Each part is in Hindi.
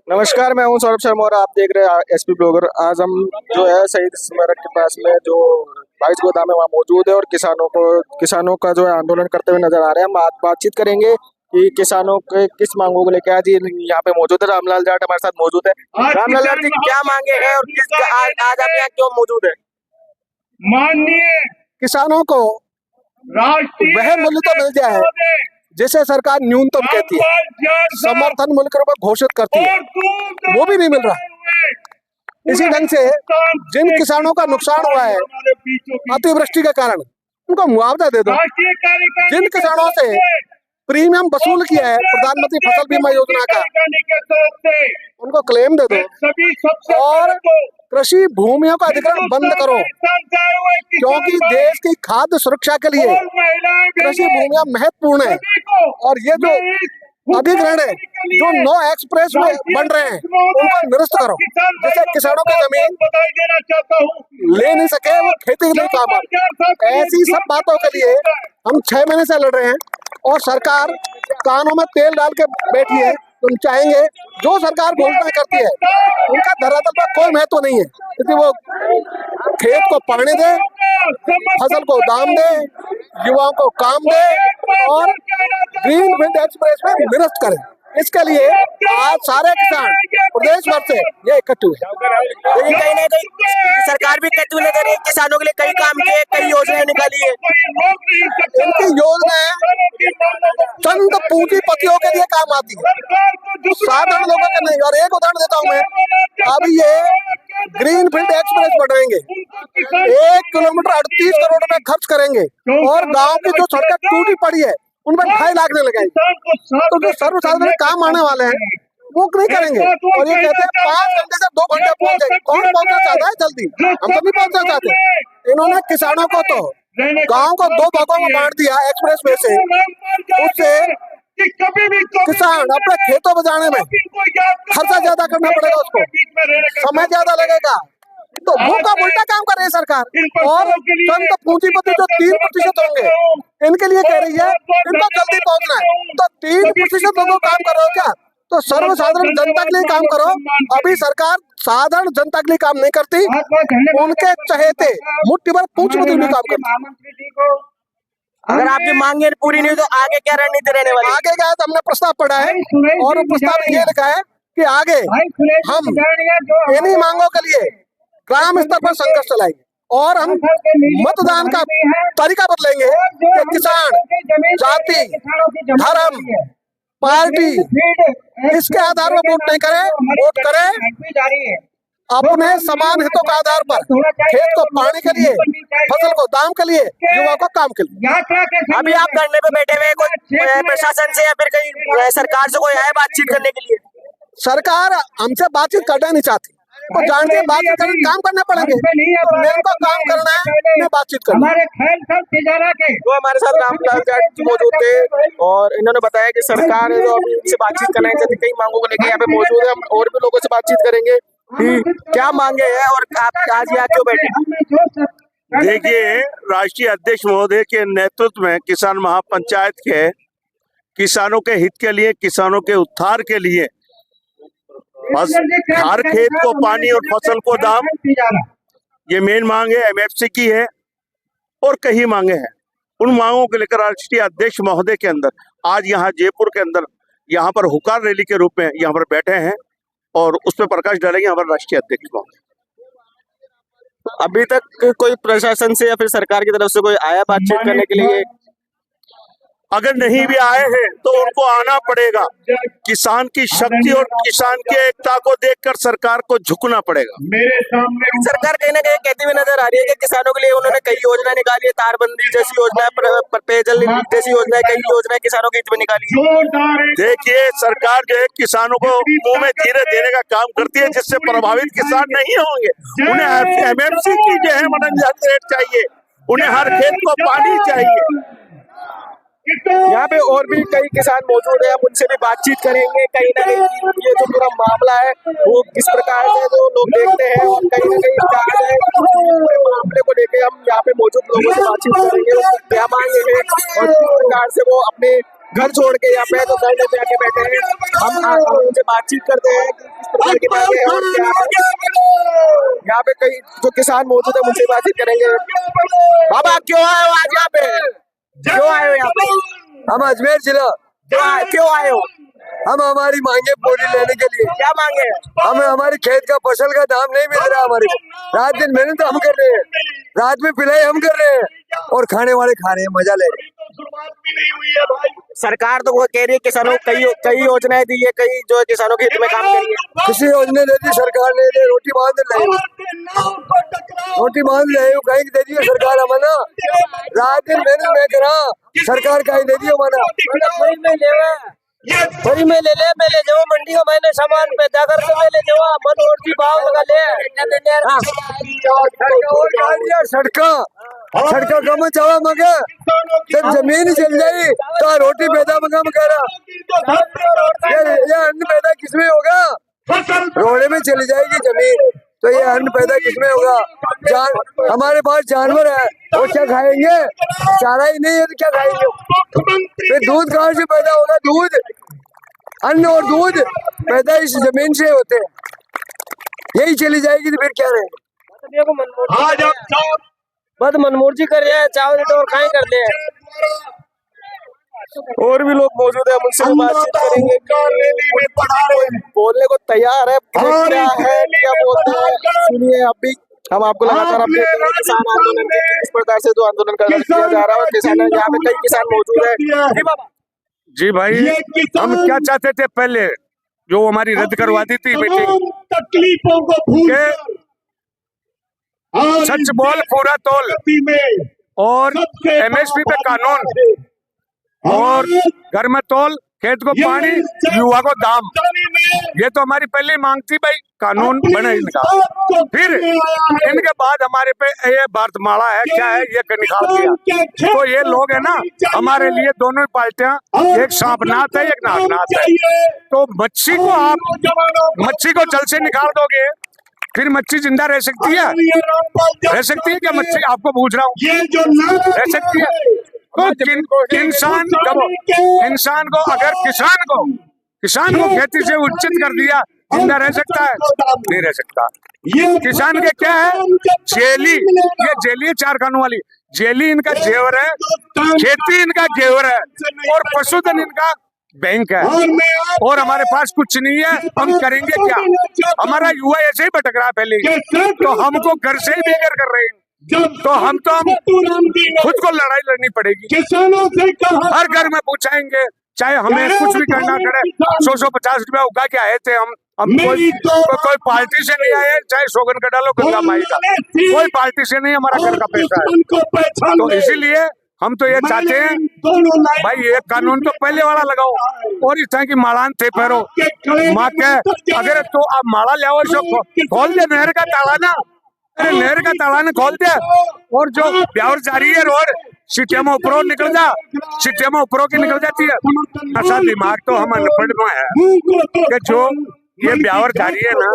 नमस्कार, मैं हूं सौरभ शर्मा और आप देख रहे हैं एसपी ब्लॉगर। आज हम जो है शहीद स्मारक के पास में जो 22 गोदाम है वहाँ मौजूद है और किसानों का जो है आंदोलन करते हुए नजर आ रहे हैं। हम आज बातचीत करेंगे कि किसानों के किस मांगों को लेकर आज यहाँ पे मौजूद है। रामलाल जाट हमारे साथ मौजूद है। रामलाल जाट जी, क्या मांगे हैं और आज आप यहाँ क्यों मौजूद है? माननीय किसानों को वह मूल्य तो मिल जाए जिसे सरकार न्यूनतम कहती है, समर्थन मूल्य पर घोषित करती है, वो भी नहीं मिल रहा। इसी ढंग से जिन किसानों का नुकसान हुआ है अतिवृष्टि के कारण, उनको मुआवजा दे दो। जिन किसानों से प्रीमियम वसूल किया है प्रधानमंत्री फसल बीमा योजना का, उनको क्लेम दे दो और कृषि भूमियों का अधिग्रहण बंद करो, क्योंकि देश की खाद्य सुरक्षा के लिए कृषि भूमियां महत्वपूर्ण है। और ये जो अधिग्रहण है, जो 9 एक्सप्रेस में बन रहे हैं, उनको निरस्त करो, जिससे किसानों की जमीन ले नहीं सके, वो खेती के लिए काम आए। ऐसी सब बातों के लिए हम 6 महीने से लड़ रहे हैं और सरकार कानों में तेल डाल के बैठी है। तुम चाहेंगे जो सरकार घोषणा करती है उनका धरातल पर कोई महत्व नहीं है, क्योंकि वो खेत को पानी दे, फसल को दाम दे, युवाओं को काम दे और ग्रीन फील्ड एक्सप्रेस में निरस्त करे। इसके लिए आज सारे किसान प्रदेश भर से ये इकट्ठे हुए। लेकिन कहीं ना कहीं सरकार भी कहती हुई नजर है, किसानों के लिए कई काम किए, कई योजनाएं निकाली है। इनकी योजनाएं चंद पूंजीपतियों के लिए काम आती है, साधारण लोगों के नहीं। और एक उदाहरण देता हूं मैं, अभी ये ग्रीन फील्ड एक्सप्रेस बढ़ाएंगे, 1 किलोमीटर 38 करोड़ रुपए खर्च करेंगे और गांव की जो सड़कें टूटी पड़ी है उन पर 2.5 लाख ने लगाएंगे। तो जो सर्वसाधारण काम आने वाले हैं वो नहीं करेंगे। और ये कहते हैं 5 घंटे से 2 घंटे पहुंच जाएंगे। कौन पहुंचना चाहता है जल्दी? हम तो नहीं पहुंचना चाहते। इन्होंने किसानों को तो गांव को 2 भागों में बांट दिया एक्सप्रेस वे से। उससे किसान अपने खेतों में जाने में खर्चा ज्यादा करना पड़ेगा, उसको समय ज्यादा लगेगा। तो वो का उल्टा काम कर रही है सरकार। और संत पूंजीपति जो 3% होंगे, इनके लिए कह रही है इनको जल्दी पहुंचना है। तो 3% लोगों काम कर रहे हो क्या? तो सर्वसाधारण जनता के लिए काम करो। अभी सरकार साधारण जनता के लिए काम नहीं करती, उनके चहेते मुट्ठी भर पूंजीपति भी काम करती। अगर आपकी मांगे पूरी नहीं तो आगे क्या रणनीति रहने वाली? आगे क्या है तो हमने प्रस्ताव पढ़ा है और वो प्रस्ताव में ये लिखा है कि आगे हम इन्हीं मांगों के लिए ग्राम स्तर पर संघर्ष चलाएंगे और हम मतदान का तरीका बदलेंगे कि किसान जाति, धर्म, पार्टी इसके आधार पर वोट नहीं करे, वोट करे अपने समान हितों के आधार पर, खेत को पानी के लिए, फसल को दाम के लिए, युवा को काम के लिए। अभी आप धरने पे बैठे हुए, कोई प्रशासन से या फिर कहीं सरकार से कोई आए बातचीत करने के लिए? सरकार हमसे बातचीत करना नहीं चाहती। तो जानते हैं बातचीत करने काम करने पड़ेंगे। तो मेरे को काम करना है, मैं बातचीत करना है। तो हमारे साथ रामलाल जाट जी मौजूद थे और इन्होंने बताया कि सरकार है जो अभी इनसे बातचीत करना चाहती, कई मांगों को लेकर यहाँ पे मौजूद है। हम और भी लोगों से बातचीत करेंगे कि क्या मांगे हैं और आप आज यहाँ क्यों बैठे? देखिए, राष्ट्रीय अध्यक्ष महोदय के नेतृत्व में किसान महापंचायत के किसानों के हित के लिए, किसानों के उत्थान के लिए, बस हर खेत को पानी और फसल को दाम, ये मेन मांग है। एमएफसी की है और कई मांगे हैं। उन मांगों को लेकर राष्ट्रीय अध्यक्ष महोदय के अंदर आज यहाँ जयपुर के अंदर यहाँ पर हुकार रैली के रूप में यहाँ पर बैठे हैं और उस पर प्रकाश डालेंगे हमारे राष्ट्रीय अध्यक्ष महोदय। अभी तक कोई प्रशासन से या फिर सरकार की तरफ से कोई आया बातचीत करने के लिए? अगर नहीं भी आए हैं तो उनको आना पड़ेगा। किसान की शक्ति और किसान की एकता को देखकर सरकार को झुकना पड़ेगा। सरकार कहीं ना कहीं कहती हुई नजर आ रही है कि किसानों के लिए उन्होंने कई योजना निकाली है, तारबंदी जैसी योजना, पेयजल जैसी योजना, कई योजनाएं किसानों के हित में निकाली। देखिए, सरकार जो है किसानों को मुंह में धीरे देने का काम करती है, जिससे प्रभावित किसान नहीं होंगे। उन्हें एमएफसी की जो है मनोरंजन रेट चाहिए, उन्हें हर खेत को पानी चाहिए। यहाँ पे और भी कई किसान मौजूद है, हम उनसे भी बातचीत करेंगे। कहीं ना कहीं ये जो पूरा मामला है वो किस प्रकार से जो लोग देखते हैं और कहीं ना कहीं क्या है मामले को लेकर हम यहाँ पे मौजूद लोगों से बातचीत करेंगे, क्या मांगे हैं और किस प्रकार से वो अपने घर छोड़ के यहाँ पे तो धरने पे आके बैठे हैं। हम उनसे बातचीत करते हैं कि किस प्रकार की मांगे हैं और क्या है। यहाँ पे कई जो किसान मौजूद है उनसे बातचीत करेंगे। बाबा क्यों आए हो आज यहाँ पे, क्यों आए हो यहाँ पे? हम अजमेर जिला, क्यों आए हो? हम हमारी मांगे पूरी लेने के लिए। क्या मांगे हैं? हमें हमारे खेत का फसल का दाम नहीं मिल रहा हमारे को। रात दिन मेहनत हम कर रहे हैं, रात में पिलाई हम कर रहे हैं और खाने वाले खा रहे हैं, मजा ले रहे हैं। सरकार तो वो कह रही है किसानों को कई योजनाएं दी है, कई जो है किसानों के हित में काम करी है। किसी योजना दे दी सरकार ने, दे रोटी बांध ले, रोटी बांध ले कहीं दे दी सरकार हमारा। रात दिन मेहनत में करा, सरकार कहीं दे दी हमारा। फ्री में ले जाओ मंडी में, मैंने सामान पैदा कर ले जाओ, मन और की भाव लगा ले। सड़का कम चावा मगे जब जमीन चल जाई तो रोटी पैदा मंगा मगेरा। ये अन्न पैदा किसमें होगा? रोड़े में चली जाएगी जमीन तो ये अन्न पैदा किसमें होगा? हमारे पास जानवर है, वो क्या खाएंगे? चारा ही नहीं है तो क्या खाएंगे? फिर दूध कहाँ से पैदा होगा? दूध, अन्न और दूध पैदा इस जमीन से होते हैं। यही चली जाएगी तो फिर क्या रहेगा? बद मनमोहन जी कर रहे हैं, चावल और खाए कर रहे हैं। और भी लोग मौजूद है, उनसे भी बातचीत करेंगे। बोलने को तैयार है, क्या है क्या बोलते हैं सुनिए। अभी हम आपको लगातार अपने किसान आंदोलन के किस प्रकार से जो आंदोलन किया जा रहा है, किसान यहाँ पे कई किसान मौजूद है। जी भाई, हम क्या चाहते थे पहले जो हमारी रद्द करवा दी थी मीटिंग, तकलीफों को भूल सच बोल पूरा तोल और एमएसपी पे कानून और घर में तोल, खेत को पानी, युवा को दाम, ये तो हमारी पहले मांग थी भाई। कानून बने इनका, फिर इनके बाद हमारे पे ये भारतमाला है क्या है ये निकाल दिया। तो ये लोग है ना, हमारे लिए दोनों ही पार्टियां, एक सांपनाथ है एक नागनाथ है। तो मच्छी को आप मच्छी को जल से निकाल दोगे फिर मच्छी जिंदा रह सकती है? रह सकती है क्या मच्छी? आपको पूछ रहा हूँ, रह सकती है? तो इंसान को अगर किसान को खेती से उचित कर दिया, जिंदा रह सकता है? नहीं रह सकता। किसान के क्या है? जेली, ये जेली है 4 कानों वाली जेली, इनका जेवर है, खेती इनका जेवर है और पशुधन इनका बैंक है। और हमारे पास कुछ नहीं है, हम करेंगे क्या? हमारा युवा ऐसे ही भटक रहा है पहले, तो हमको घर से ही बेघर कर रहे हैं। तो हम खुद को लड़ाई लड़नी पड़ेगी। हर घर में पूछाएंगे, चाहे हमें कुछ भी करना पड़े। 100-150 रुपया उगा के आए थे हम कोई पार्टी से नहीं आए, चाहे सोगन का डालो गंगा माई का, कोई पार्टी से नहीं, हमारा घर का पैसा है। तो इसीलिए हम तो ये चाहते हैं भाई, ये कानून तो पहले वाला लगाओ और इस तरह की मालान थे पैरो माँ के। अगर तो आप माला ले आओ, खोल दे नहर का ताला ना, अरे नहर का ताला ने खोल दिया। और जो ब्यावर जारी है रोड, सिटिया में ऊपरों निकल जा, सिटिया में ऊपरों की निकल जाती है। ऐसा दिमाग तो हम अनपढ़ में है कि जो ये ब्यावर जारी है ना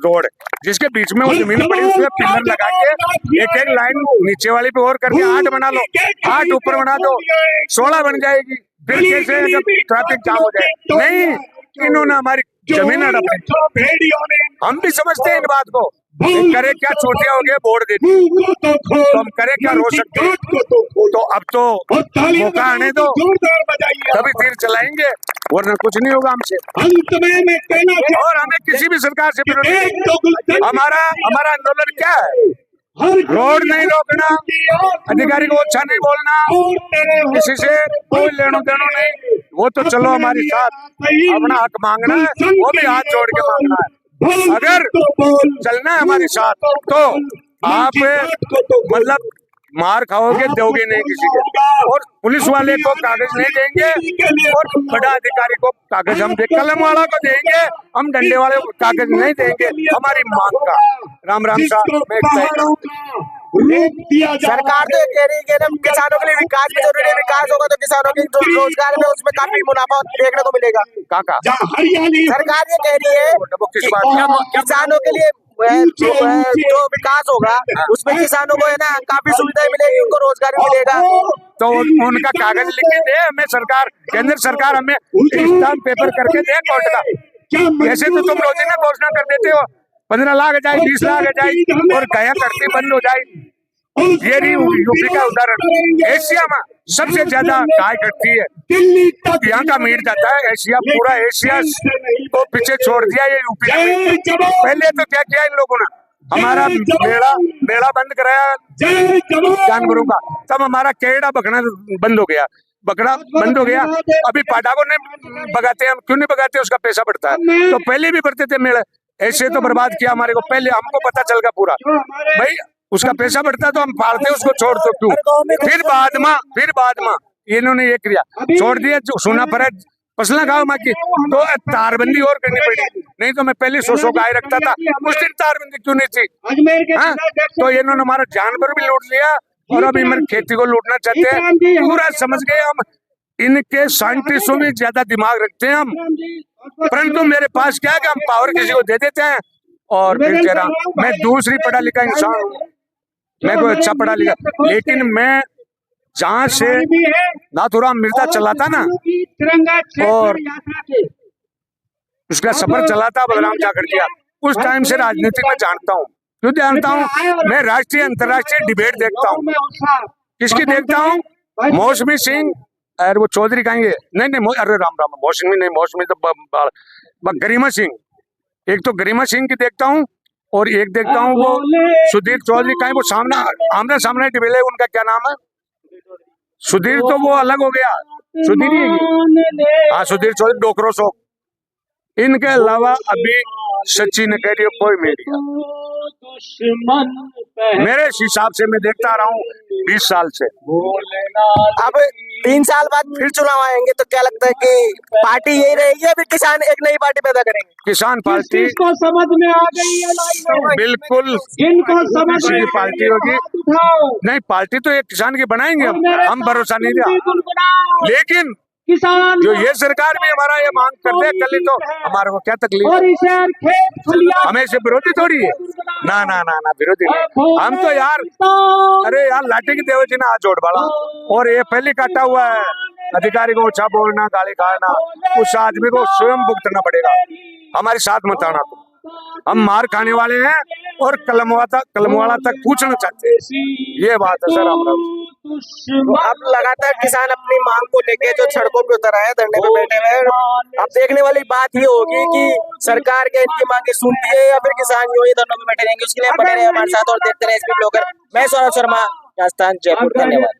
रोड, जिसके बीच में वो जमीन पड़ी, उसमें पिलर लगा के एक लाइन नीचे वाली पे और करके 8 बना लो, 8 ऊपर बना दो, 16 बन जाएगी। फिर कैसे जब ट्रैफिक जाम हो जाए? नहीं, इन्होंने हमारी जमीन हड़प ली। हम भी समझते हैं इन बात को, करे क्या, छोटिया हो गए बोर्ड देती, तो हम करे क्या, रो सकते हैं? तो अब तो मौका आने दो, तभी तीर चलाएंगे, वरना कुछ नहीं होगा हमसे। और हमें किसी भी सरकार से विरोध नहीं। हमारा आंदोलन क्या है? रोड नहीं रोकना, अधिकारी को अच्छा नहीं बोलना, किसी से कोई लेनो देनो नहीं। वो तो चलो हमारे साथ अपना हक मांगना है, वो भी हाथ जोड़ के मांगना है। अगर चलना है हमारे साथ तो आप मतलब मार खाओगे, दोगे नहीं किसी को, और पुलिस वाले को कागज नहीं देंगे और बड़ा अधिकारी को कागज हम कलम वाला को देंगे, हम डंडे वाले को कागज नहीं देंगे। हमारी मांग का राम साहब सरकार तो कह रही है कि किसानों के लिए विकास भी जरूरी है, विकास होगा तो किसानों के रोजगार में उसमें काफी मुनाफा देखने को मिलेगा। काका सरकार ये कह रही है किसानों के लिए जो विकास होगा उसमें किसानों को है ना काफी सुविधाएं मिलेगी, उनको रोजगार भी मिलेगा। तो उनका कागज लिख के दे हमें सरकार, केंद्र सरकार हमें स्टाम्प पेपर करके दे कोर्ट का। ऐसे तो तुम रोजाना घोषणा कर देते हो 15 लाख आ जाए, 20 लाख आ जाए और गया करती बंद हो जाए। ये नहीं यूपी का उदाहरण। एशिया में सबसे ज्यादा गाय कटती है, यहाँ का मीट जाता है एशिया, पूरा एशिया को पीछे छोड़ दिया ये यूपी ने। पहले तो क्या किया इन लोगों ने, हमारा बेड़ा बंद कराया जानवरों का, तब हमारा केड़ा बकना बंद हो गया, बकरा बंद हो गया। अभी पाटा को नहीं भगाते, हम क्यों नहीं भगाते, उसका पैसा बढ़ता है। तो पहले भी बढ़ते थे मेले, ऐसे तो बर्बाद किया हमारे को, पहले हमको पता चल गया पूरा भाई उसका पैसा बढ़ता तो हम पालते उसको, छोड़ तो क्यों। फिर बाद में इन्होंने ये किया, छोड़ दिया, सुना पड़ा फसला गाँव माँ की, तो तारबंदी और करनी पड़ी। नहीं तो मैं पहले 100 गाय रखता था, उस दिन तारबंदी क्यों नहीं थी। हाँ? तो इन्होंने हमारा जानवर भी लूट लिया और अभी मेरी खेती को लूटना चाहते हैं। पूरा समझ गए हम, इनके साइंटिस्टों में ज्यादा दिमाग रखते हैं हम, परंतु मेरे पास क्या है कि हम पावर किसी को दे देते हैं। और फिर कह रहा मैं दूसरी पढ़ा लिखा इंसान हूँ, मैं कोई अच्छा पढ़ा लिखा, लेकिन मैं जहाँ से नाथुराम मिर्जा चला था ना और उसका सफर चला था बलराम जाखड़, उस टाइम से राजनीति में जानता हूँ। क्यों जानता हूँ, मैं राष्ट्रीय अंतर्राष्ट्रीय डिबेट देखता हूँ। किसकी देखता हूँ, मौसमी सिंह, अरे वो चौधरी कहेंगे, नहीं अरे राम मौसमी नहीं, मौसमी तो गरिमा सिंह, एक तो गरिमा सिंह की देखता हूँ और एक देखता हूँ वो सुधीर चौधरी कहीं, वो आमने सामने डिबेट है, उनका क्या नाम है, सुधीर तो वो अलग हो गया, सुधीर ही, हाँ सुधीर चौधरी डोकरो सो। इनके अलावा अभी सचिन कह रही कोई मीडिया, मेरे हिसाब से मैं देखता रहा हूँ 20 साल से। अब 3 साल बाद फिर चुनाव आएंगे तो क्या लगता है कि पार्टी यही रहेगी या फिर किसान एक नई पार्टी पैदा करेंगे? किसान पार्टी को समझ में आ गई है, बिल्कुल जिनको समझ में पार्टी होगी। नहीं, पार्टी तो एक किसान की बनाएंगे हम भरोसा नहीं दिया, लेकिन किसान जो ये सरकार भी हमारा ये मांग करते हैं, कल ही तो हमारे को क्या तकलीफ और इसे खेत खलियान हमें से विरोधी थोड़ी है, ना विरोधी नहीं। हम तो यार, अरे यार लाठी की देवजी ने हाथ जोड़ वाला, और ये पहले काटा हुआ है, अधिकारी को अच्छा बोलना, गाली खाना, उस आदमी को स्वयं भुगतना पड़ेगा, हमारे साथ मत आना। हम मार खाने वाले हैं और कलमवाला तक पूछना चाहते हैं, ये बात है सर हमारा। तो अब लगातार किसान अपनी मांग को लेके जो सड़कों पे उतर आए हैं, धरने पे बैठे हुए हैं। अब देखने वाली बात ये होगी कि सरकार क्या इनकी मांगे सुनती है या फिर किसान यूं ही धरनों पे बैठे रहेंगे। उसके लिए बने रहे हमारे साथ और देखते रहे एसपी ब्लॉगर। मैं सौरभ शर्मा, राजस्थान जयपुर। धन्यवाद।